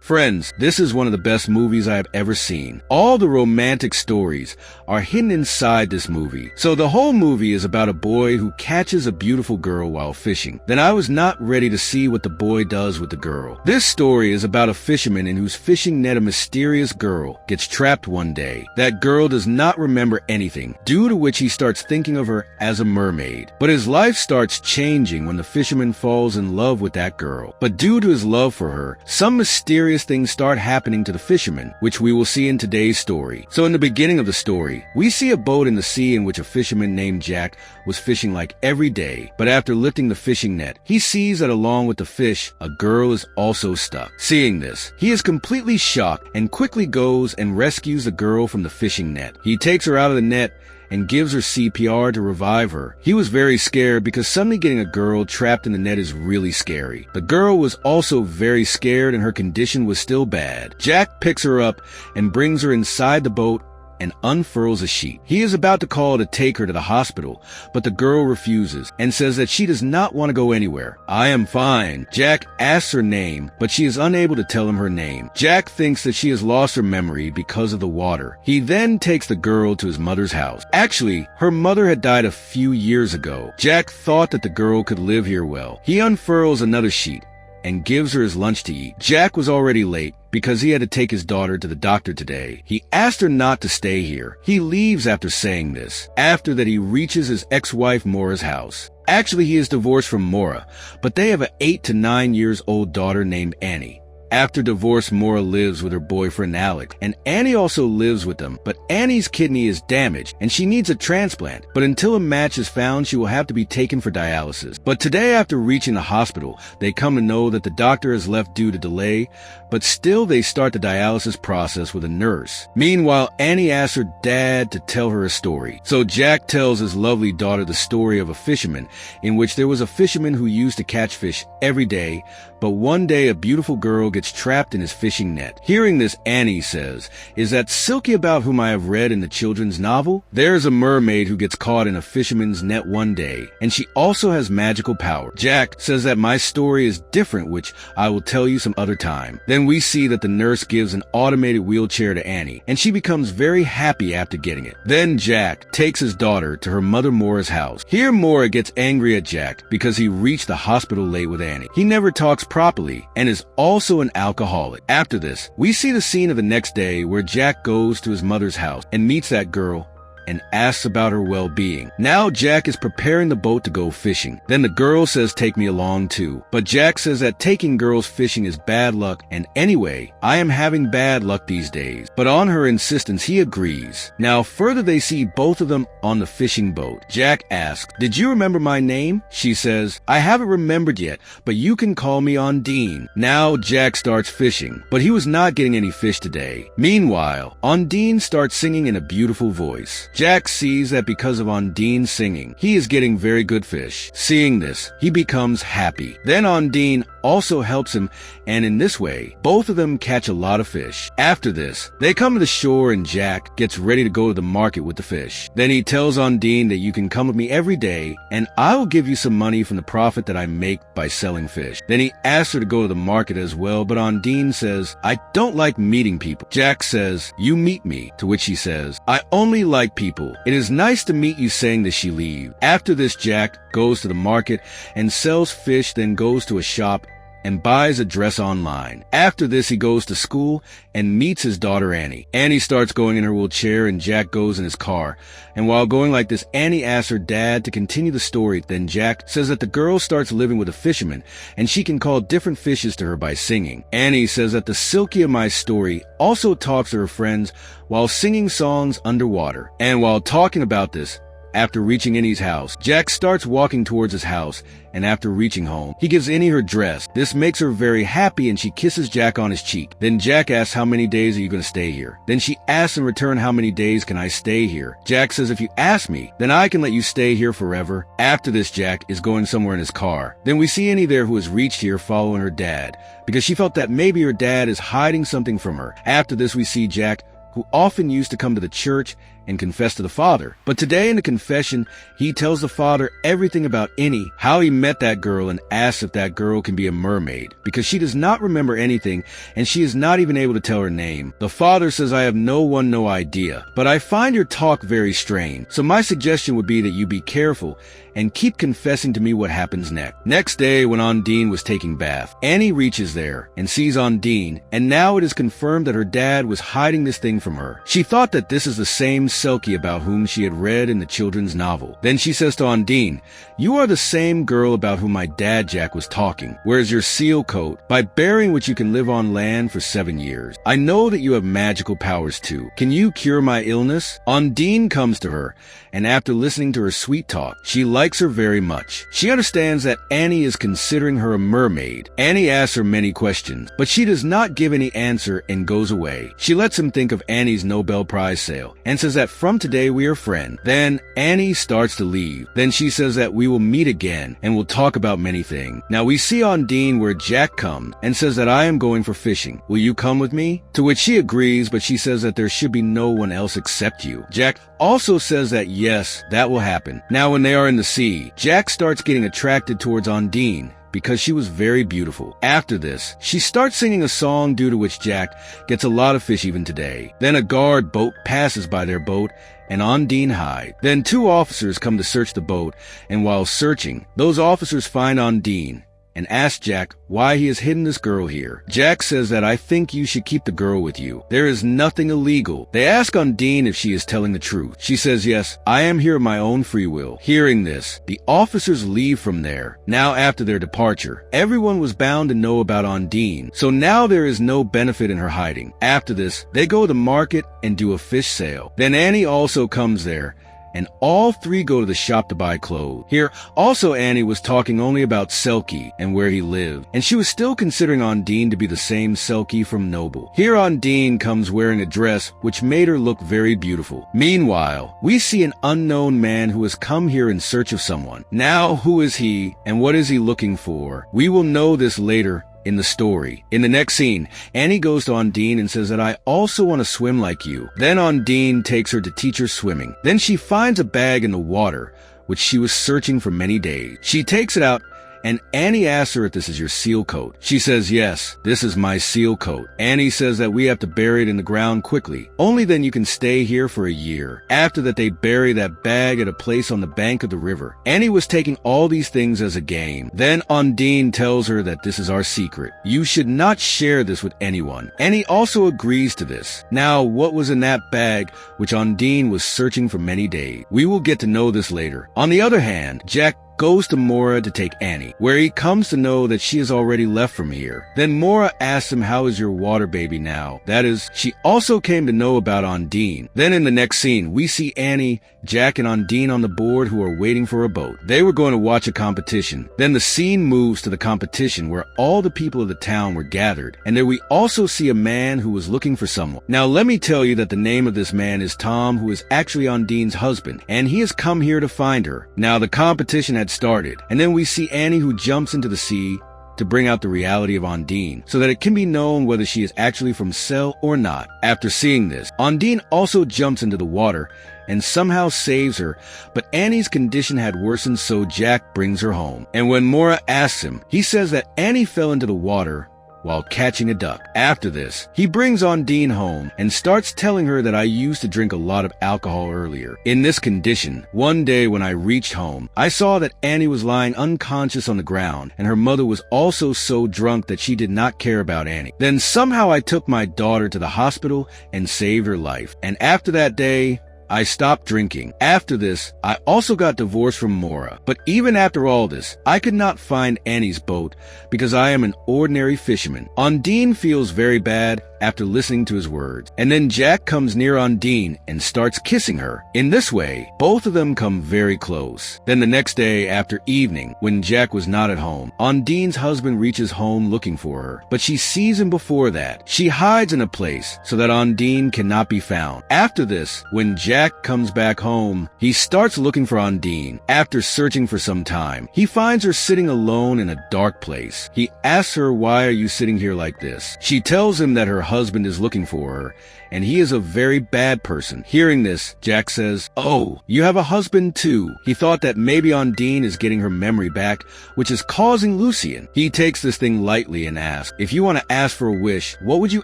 Friends, this is one of the best movies I have ever seen. All the romantic stories are hidden inside this movie. So the whole movie is about a boy who catches a beautiful girl while fishing. Then I was not ready to see what the boy does with the girl. This story is about a fisherman in whose fishing net a mysterious girl gets trapped one day. That girl does not remember anything, due to which he starts thinking of her as a mermaid. But his life starts changing when the fisherman falls in love with that girl. But due to his love for her, some mysterious things start happening to the fisherman, which we will see in today's story. So in the beginning of the story, we see a boat in the sea in which a fisherman named Jack was fishing like every day. But after lifting the fishing net, he sees that along with the fish, a girl is also stuck. Seeing this, he is completely shocked and quickly goes and rescues the girl from the fishing net. He takes her out of the net and gives her CPR to revive her. He was very scared because suddenly getting a girl trapped in the net is really scary. The girl was also very scared and her condition was still bad. Jack picks her up and brings her inside the boat and unfurls a sheet. He is about to call to take her to the hospital, but the girl refuses and says that she does not want to go anywhere. I am fine. Jack asks her name, but she is unable to tell him her name. Jack thinks that she has lost her memory because of the water. He then takes the girl to his mother's house. Actually, her mother had died a few years ago. Jack thought that the girl could live here well. He unfurls another sheet and gives her his lunch to eat. Jack was already late because he had to take his daughter to the doctor today. He asked her not to stay here. He leaves after saying this. After that, he reaches his ex-wife Maura's house. Actually, he is divorced from Maura, but they have an 8 to 9 years old daughter named Annie. After divorce, Maura lives with her boyfriend Alec, and Annie also lives with them, but Annie's kidney is damaged and she needs a transplant. But until a match is found, she will have to be taken for dialysis. But today, after reaching the hospital, they come to know that the doctor has left due to delay, but still they start the dialysis process with a nurse. Meanwhile, Annie asks her dad to tell her a story. So Jack tells his lovely daughter the story of a fisherman, in which there was a fisherman who used to catch fish every day, but one day a beautiful girl gets trapped in his fishing net. Hearing this, Annie says, "Is that Silkie about whom I have read in the children's novel? There's a mermaid who gets caught in a fisherman's net one day, and she also has magical power." Jack says that my story is different, which I will tell you some other time. Then we see that the nurse gives an automated wheelchair to Annie, and she becomes very happy after getting it. Then Jack takes his daughter to her mother Maura's house. Here Maura gets angry at Jack because he reached the hospital late with Annie. He never talks properly and is also an alcoholic. After this, we see the scene of the next day where Jack goes to his mother's house and meets that girl and asks about her well-being. Now Jack is preparing the boat to go fishing. Then the girl says, "Take me along too." But Jack says that taking girls fishing is bad luck, and anyway, I am having bad luck these days. But on her insistence, he agrees. Now further, they see both of them on the fishing boat. Jack asks, "Did you remember my name?" She says, "I haven't remembered yet, but you can call me Ondine." Now Jack starts fishing, but he was not getting any fish today. Meanwhile, Ondine starts singing in a beautiful voice. Jack sees that because of Ondine's singing, he is getting very good fish. Seeing this, he becomes happy. Then Ondine also helps him, and in this way, both of them catch a lot of fish. After this, they come to the shore and Jack gets ready to go to the market with the fish. Then he tells Ondine that you can come with me every day, and I will give you some money from the profit that I make by selling fish. Then he asks her to go to the market as well, but Ondine says, "I don't like meeting people." Jack says, "You meet me," to which she says, "I only like people. It is nice to meet you," saying that she leaves. After this, Jack goes to the market and sells fish, then goes to a shop and buys a dress online. After this, he goes to school and meets his daughter Annie. Annie starts going in her wheelchair and Jack goes in his car. And while going like this, Annie asks her dad to continue the story. Then Jack says that the girl starts living with a fisherman and she can call different fishes to her by singing. Annie says that the Silkie of my story also talks to her friends while singing songs underwater. And while talking about this, after reaching Annie's house, Jack starts walking towards his house, and after reaching home, he gives Annie her dress. This makes her very happy and she kisses Jack on his cheek. Then Jack asks, "How many days are you going to stay here?" Then she asks in return, "How many days can I stay here?" Jack says, "If you ask me, then I can let you stay here forever." After this, Jack is going somewhere in his car. Then we see Annie there, who has reached here following her dad, because she felt that maybe her dad is hiding something from her. After this, we see Jack, who often used to come to the church, and confess to the father. But today in the confession, he tells the father everything about Annie, how he met that girl, and asks if that girl can be a mermaid, because she does not remember anything and she is not even able to tell her name. The father says, I have no idea, but I find your talk very strange. So my suggestion would be that you be careful and keep confessing to me what happens next. Next day, when Ondine was taking bath, Annie reaches there and sees Ondine, and now it is confirmed that her dad was hiding this thing from her. She thought that this is the same Selkie about whom she had read in the children's novel. Then she says to Ondine, you are the same girl about whom my dad Jack was talking. Where's your seal coat? By burying which you can live on land for 7 years. I know that you have magical powers too. Can you cure my illness? Ondine comes to her, and after listening to her sweet talk, she likes her very much. She understands that Annie is considering her a mermaid. Annie asks her many questions, but she does not give any answer and goes away. She lets him think of Annie's Nobel Prize sale and says that from today we are friends. Then Annie starts to leave. Then she says that we will meet again and will talk about many things. Now we see Ondine where Jack comes and says that I am going for fishing. Will you come with me? To which she agrees, but she says that there should be no one else except you. Jack also says that yes, that will happen. Now when they are in the sea, Jack starts getting attracted towards Ondine because she was very beautiful. After this, she starts singing a song due to which Jack gets a lot of fish even today. Then a guard boat passes by their boat and Ondine hides. Then 2 officers come to search the boat, and while searching, those officers find Ondine and ask Jack why he has hidden this girl here. Jack says that I think you should keep the girl with you. There is nothing illegal. They ask Ondine if she is telling the truth. She says, yes, I am here of my own free will. Hearing this, the officers leave from there. Now after their departure, everyone was bound to know about Ondine, so now there is no benefit in her hiding. After this, they go to market and do a fish sale. Then Annie also comes there, and all 3 go to the shop to buy clothes. Here, also Annie was talking only about Selkie and where he lived, and she was still considering Ondine to be the same Selkie from Noble. Here Ondine comes wearing a dress which made her look very beautiful. Meanwhile, we see an unknown man who has come here in search of someone. Now, who is he, and what is he looking for? We will know this later in the story. In the next scene, Annie goes to Ondine and says that I also want to swim like you. Then Ondine takes her to teach her swimming. Then she finds a bag in the water, which she was searching for many days. She takes it out, and Annie asks her if this is your seal coat. She says, yes, this is my seal coat. Annie says that we have to bury it in the ground quickly. Only then you can stay here for a year. After that, they bury that bag at a place on the bank of the river. Annie was taking all these things as a game. Then Ondine tells her that this is our secret. You should not share this with anyone. Annie also agrees to this. Now, what was in that bag which Ondine was searching for many days? We will get to know this later. On the other hand, Jack goes to Mora to take Annie, where he comes to know that she has already left from here. Then Mora asks him, how is your water baby now? That is, she also came to know about Ondine. Then in the next scene, we see Annie, Jack, and Ondine on the board who are waiting for a boat. They were going to watch a competition. Then the scene moves to the competition where all the people of the town were gathered, and there we also see a man who was looking for someone. Now let me tell you that the name of this man is Tom, who is actually Ondine's husband, and he has come here to find her. Now the competition had started, and then we see Annie who jumps into the sea to bring out the reality of Ondine, so that it can be known whether she is actually from Sel or not. After seeing this, Ondine also jumps into the water and somehow saves her, but Annie's condition had worsened, so Jack brings her home. And when Mora asks him, he says that Annie fell into the water while catching a duck. After this, he brings Ondine home and starts telling her that I used to drink a lot of alcohol earlier. In this condition, one day when I reached home, I saw that Annie was lying unconscious on the ground, and her mother was also so drunk that she did not care about Annie. Then somehow I took my daughter to the hospital and saved her life. And after that day, I stopped drinking. After this, I also got divorced from Mora. But even after all this, I could not find Annie's boat because I am an ordinary fisherman. Ondine feels very bad after listening to his words. And then Jack comes near Ondine and starts kissing her. In this way, both of them come very close. Then the next day after evening, when Jack was not at home, Ondine's husband reaches home looking for her, but she sees him before that. She hides in a place so that Ondine cannot be found. After this, when Jack comes back home, he starts looking for Ondine. After searching for some time, he finds her sitting alone in a dark place. He asks her, why are you sitting here like this? She tells him that her husband is looking for her, and he is a very bad person. Hearing this, Jack says, "Oh, you have a husband too." He thought that maybe Ondine is getting her memory back, which is causing Lucien. He takes this thing lightly and asks, "If you want to ask for a wish, what would you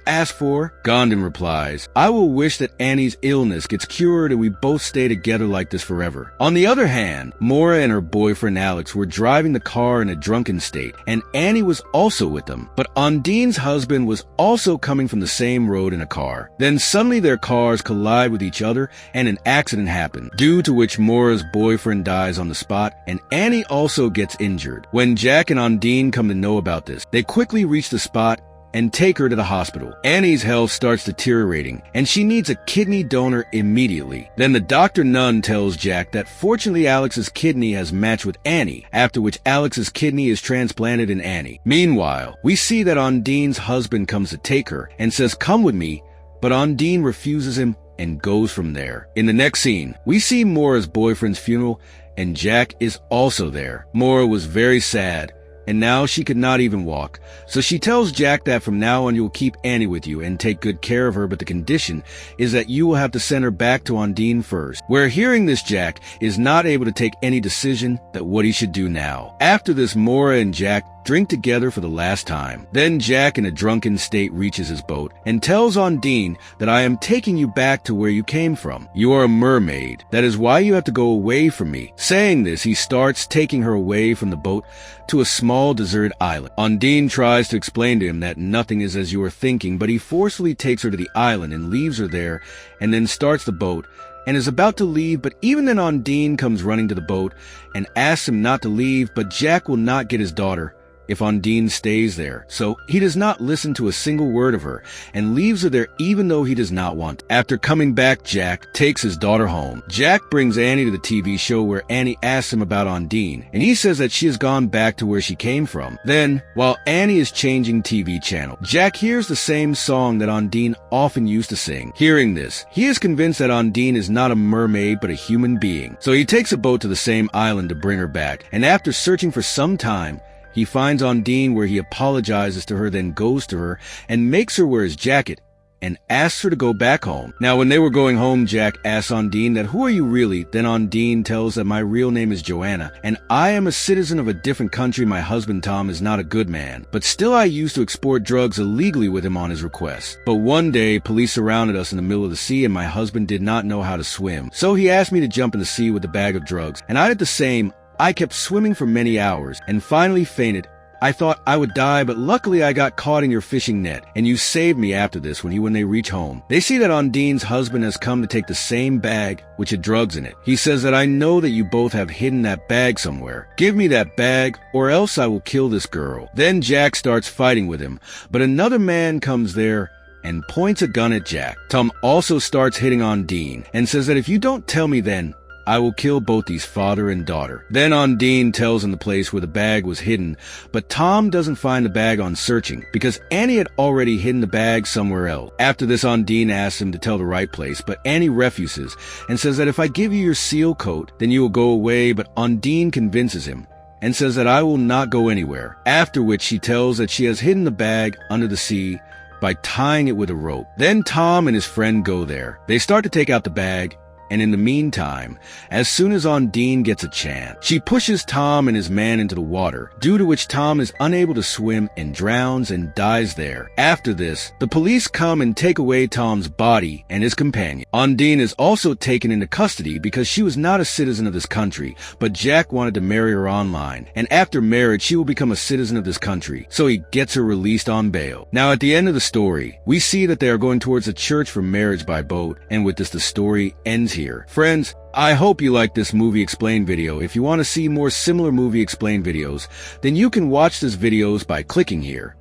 ask for?" Gondon replies, "I will wish that Annie's illness gets cured and we both stay together like this forever." On the other hand, Maura and her boyfriend Alex were driving the car in a drunken state, and Annie was also with them. But Ondine's husband was also coming from the same road in a car. Then suddenly their cars collide with each other and an accident happens, due to which Maura's boyfriend dies on the spot and Annie also gets injured. When Jack and Ondine come to know about this, they quickly reach the spot and take her to the hospital. Annie's health starts deteriorating, and she needs a kidney donor immediately. Then the doctor nun tells Jack that fortunately Alex's kidney has matched with Annie, after which Alex's kidney is transplanted in Annie. Meanwhile, we see that Ondine's husband comes to take her and says, "Come with me," but Ondine refuses him and goes from there. In the next scene, we see Maura's boyfriend's funeral, and Jack is also there. Maura was very sad, and now she could not even walk. So she tells Jack that from now on you will keep Annie with you and take good care of her, but the condition is that you will have to send her back to Ondine first. Where hearing this, Jack is not able to take any decision that what he should do now. After this, Maura and Jack drink together for the last time. Then Jack in a drunken state reaches his boat and tells Ondine that "I am taking you back to where you came from. You are a mermaid. That is why you have to go away from me." Saying this, he starts taking her away from the boat to a small deserted island. Ondine tries to explain to him that nothing is as you are thinking, but he forcefully takes her to the island and leaves her there and then starts the boat and is about to leave, but even then Ondine comes running to the boat and asks him not to leave, but Jack will not get his daughter if Ondine stays there, so he does not listen to a single word of her and leaves her there even though he does not want. After coming back, Jack takes his daughter home. Jack brings Annie to the TV show where Annie asks him about Ondine, and he says that she has gone back to where she came from. Then, while Annie is changing TV channel, Jack hears the same song that Ondine often used to sing. Hearing this, he is convinced that Ondine is not a mermaid but a human being, so he takes a boat to the same island to bring her back, and after searching for some time, he finds Ondine where he apologizes to her, then goes to her and makes her wear his jacket and asks her to go back home. Now, when they were going home, Jack asks Ondine that, "Who are you really?" Then Ondine tells that "My real name is Joanna, and I am a citizen of a different country. My husband Tom is not a good man, but still I used to export drugs illegally with him on his request. But one day, police surrounded us in the middle of the sea, and my husband did not know how to swim. So he asked me to jump in the sea with a bag of drugs, and I did the same. I kept swimming for many hours and finally fainted. I thought I would die, but luckily I got caught in your fishing net, and you saved me after this." When they reach home, they see that Ondine's husband has come to take the same bag, which had drugs in it. He says that "I know that you both have hidden that bag somewhere. Give me that bag, or else I will kill this girl." Then Jack starts fighting with him, but another man comes there and points a gun at Jack. Tom also starts hitting Ondine and says that "If you don't tell me then, I will kill both these father and daughter." Then Ondine tells him the place where the bag was hidden, but Tom doesn't find the bag on searching because Annie had already hidden the bag somewhere else. After this, Ondine asks him to tell the right place, but Annie refuses and says that "If I give you your seal coat, then you will go away," but Ondine convinces him and says that "I will not go anywhere." After which she tells that she has hidden the bag under the sea by tying it with a rope. Then Tom and his friend go there. They start to take out the bag, and in the meantime, as soon as Ondine gets a chance, she pushes Tom and his man into the water, due to which Tom is unable to swim and drowns and dies there. After this, the police come and take away Tom's body and his companion. Ondine is also taken into custody because she was not a citizen of this country, but Jack wanted to marry her online, and after marriage she will become a citizen of this country, so he gets her released on bail. Now at the end of the story, we see that they are going towards a church for marriage by boat, and with this the story ends here. Friends, I hope you liked this movie explain video. If you want to see more similar movie explain videos, then you can watch these videos by clicking here.